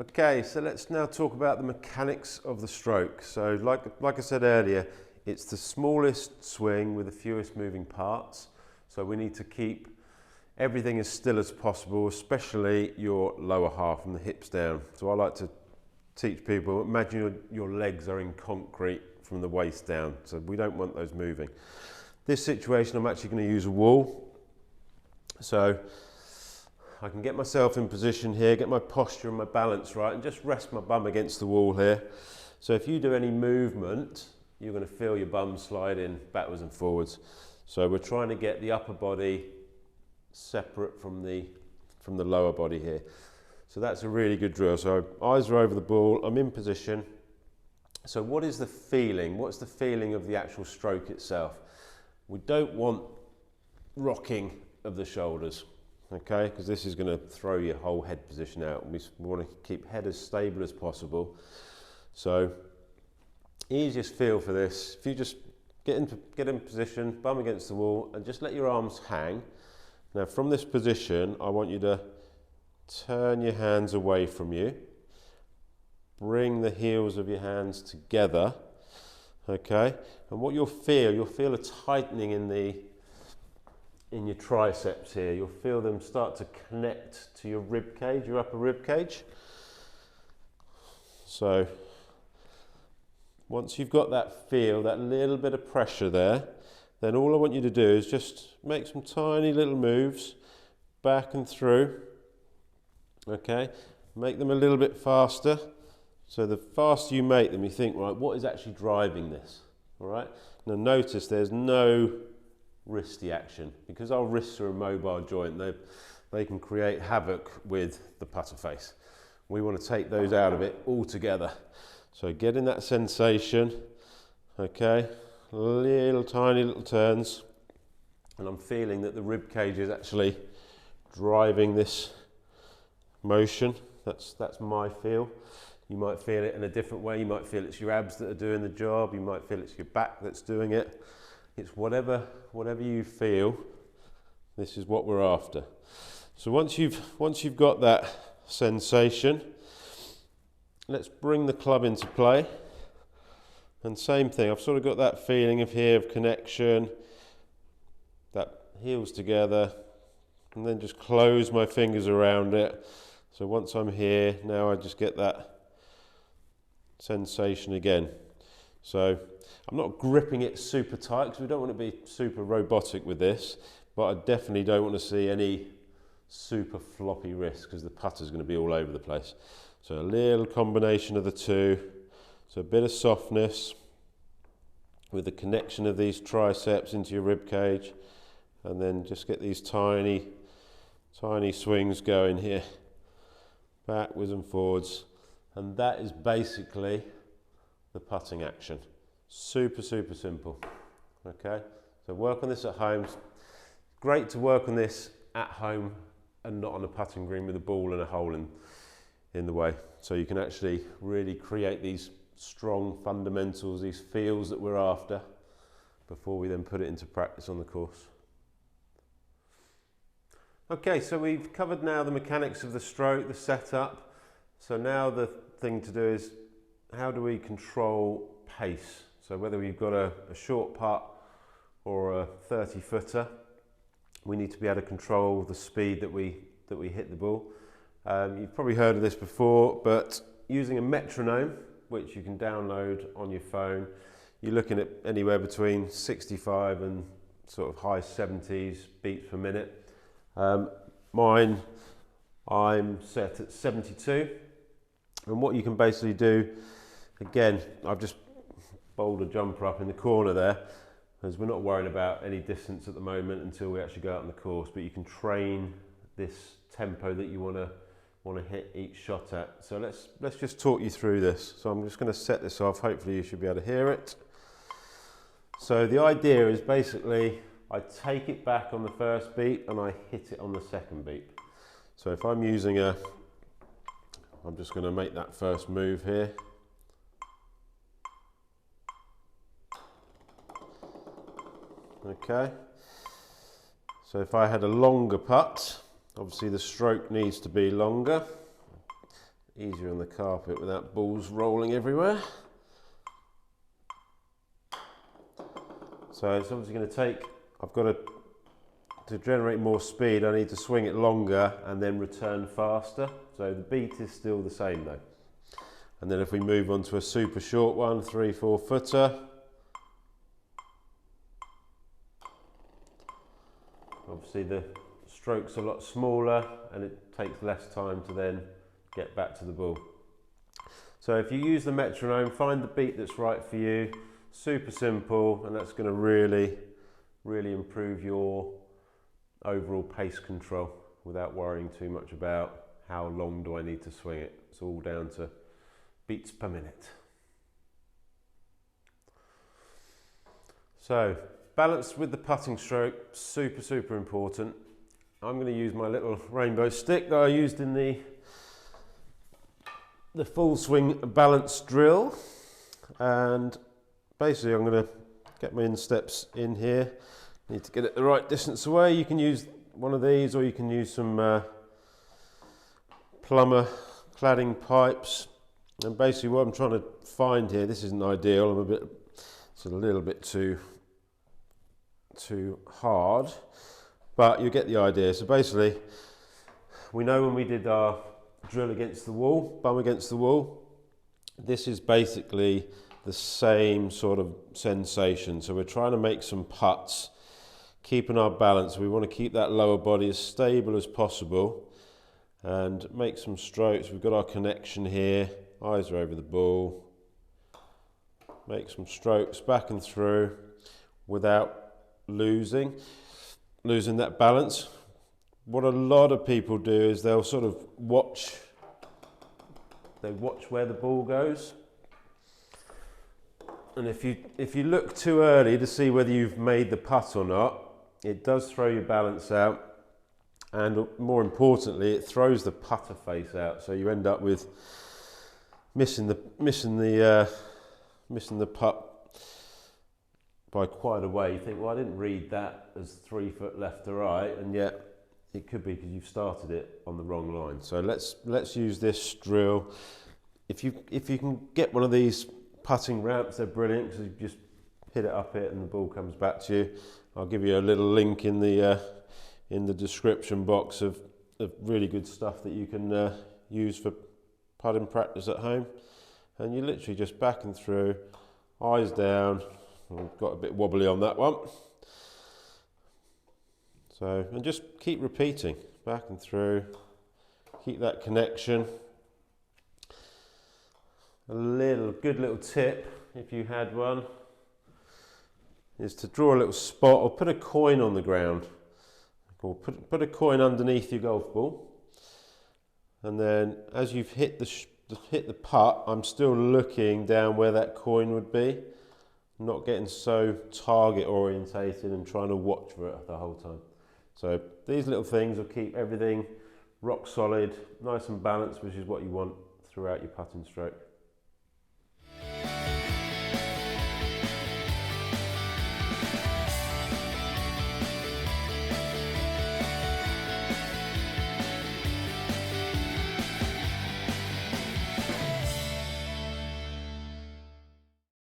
Okay, so let's now talk about the mechanics of the stroke. So like I said earlier, it's the smallest swing with the fewest moving parts. So we need to keep everything as still as possible, especially your lower half from the hips down. So I like to teach people, imagine your legs are in concrete from the waist down. So we don't want those moving. This situation, I'm actually going to use a wall. So I can get myself in position here, get my posture and my balance right, and just rest my bum against the wall here. So if you do any movement, you're going to feel your bum slide in backwards and forwards. So we're trying to get the upper body separate from the lower body here. So that's a really good drill. So eyes are over the ball, I'm in position. So what is the feeling? What's the feeling of the actual stroke itself? We don't want rocking of the shoulders. Okay, because this is going to throw your whole head position out. We want to keep head as stable as possible. So, easiest feel for this, if you just get in position, bum against the wall, and just let your arms hang. Now, from this position, I want you to turn your hands away from you. Bring the heels of your hands together. Okay, and what you'll feel a tightening in your triceps here. You'll feel them start to connect to your rib cage, your upper rib cage. So once you've got that feel, that little bit of pressure there, then all I want you to do is just make some tiny little moves back and through. Okay, make them a little bit faster. So the faster you make them, you think, right, what is actually driving this? All right, now notice there's no wristy action, because our wrists are a mobile joint. They can create havoc with the putter face. We want to take those out of it altogether. So getting that sensation, okay, little tiny little turns, and I'm feeling that the rib cage is actually driving this motion. That's my feel. You might feel it in a different way. You might feel it's your abs that are doing the job. You might feel it's your back that's doing it. It's whatever you feel, this is what we're after. So once you've got that sensation, let's bring the club into play. And same thing, I've sort of got that feeling of connection, that heels together, and then just close my fingers around it. So once I'm here, now I just get that sensation again. So I'm not gripping it super tight because we don't want to be super robotic with this, but I definitely don't want to see any super floppy wrists because the putter's going to be all over the place. So a little combination of the two. So a bit of softness with the connection of these triceps into your rib cage, and then just get these tiny swings going here, backwards and forwards, and that is basically the putting action. Super simple. Okay, so work on this at home. It's great to work on this at home and not on a putting green with a ball and a hole in the way. So you can actually really create these strong fundamentals, these feels that we're after, before we then put it into practice on the course. Okay, so we've covered now the mechanics of the stroke, the setup. So now the thing to do is, how do we control pace? So whether we've got a short putt or a 30-footer, we need to be able to control the speed that we hit the ball. You've probably heard of this before, but using a metronome, which you can download on your phone, you're looking at anywhere between 65 and sort of high 70s beats per minute. Mine, I'm set at 72. And what you can basically do, again, I've just bowled a jumper up in the corner there, as we're not worried about any distance at the moment until we actually go out on the course, but you can train this tempo that you want to hit each shot at. So let's just talk you through this. So I'm just going to set this off, hopefully you should be able to hear it. So the idea is basically I take it back on the first beat and I hit it on the second beat. So if I'm using I'm just going to make that first move here. Okay, so if I had a longer putt, obviously the stroke needs to be longer. easier on the carpet without balls rolling everywhere. So it's obviously going to take, I've got to generate more speed, I need to swing it longer and then return faster. So the beat is still the same though. And then if we move on to a super short one, 3-4 footer. Obviously the stroke's a lot smaller and it takes less time to then get back to the ball. So if you use the metronome, find the beat that's right for you. Super simple, and that's going to really improve your overall pace control without worrying too much about how long do I need to swing it. It's all down to beats per minute. So balance with the putting stroke, super important. I'm going to use my little rainbow stick that I used in the full swing balance drill, and basically I'm going to get my insteps in here. Need to get it the right distance away. You can use one of these or you can use some plumber cladding pipes. And basically what I'm trying to find here, this isn't ideal, it's a little bit too hard, but you get the idea. So basically, we know when we did our drill against the wall, bum against the wall, this is basically the same sort of sensation. So we're trying to make some putts, keeping our balance. We want to keep that lower body as stable as possible and make some strokes. We've got our connection here, eyes are over the ball. Make some strokes back and through without losing that balance. What a lot of people do is they'll sort of watch where the ball goes. And if you look too early to see whether you've made the putt or not, it does throw your balance out, and more importantly, it throws the putter face out. So you end up with missing the putt by quite a way. You think, well, I didn't read that as 3 foot left to right, and yet it could be because you've started it on the wrong line. So let's use this drill. If you can get one of these putting ramps, they're brilliant because you just hit it up it and the ball comes back to you. I'll give you a little link in the description box of really good stuff that you can use for putting practice at home. And you literally just back and through, eyes down. I've got a bit wobbly on that one. So, and just keep repeating, back and through, keep that connection. A good little tip, if you had one, is to draw a little spot or put a coin on the ground. Or put a coin underneath your golf ball. And then as you've hit the putt, I'm still looking down where that coin would be. Not getting so target orientated and trying to watch for it the whole time. So these little things will keep everything rock solid, nice and balanced, which is what you want throughout your putting stroke.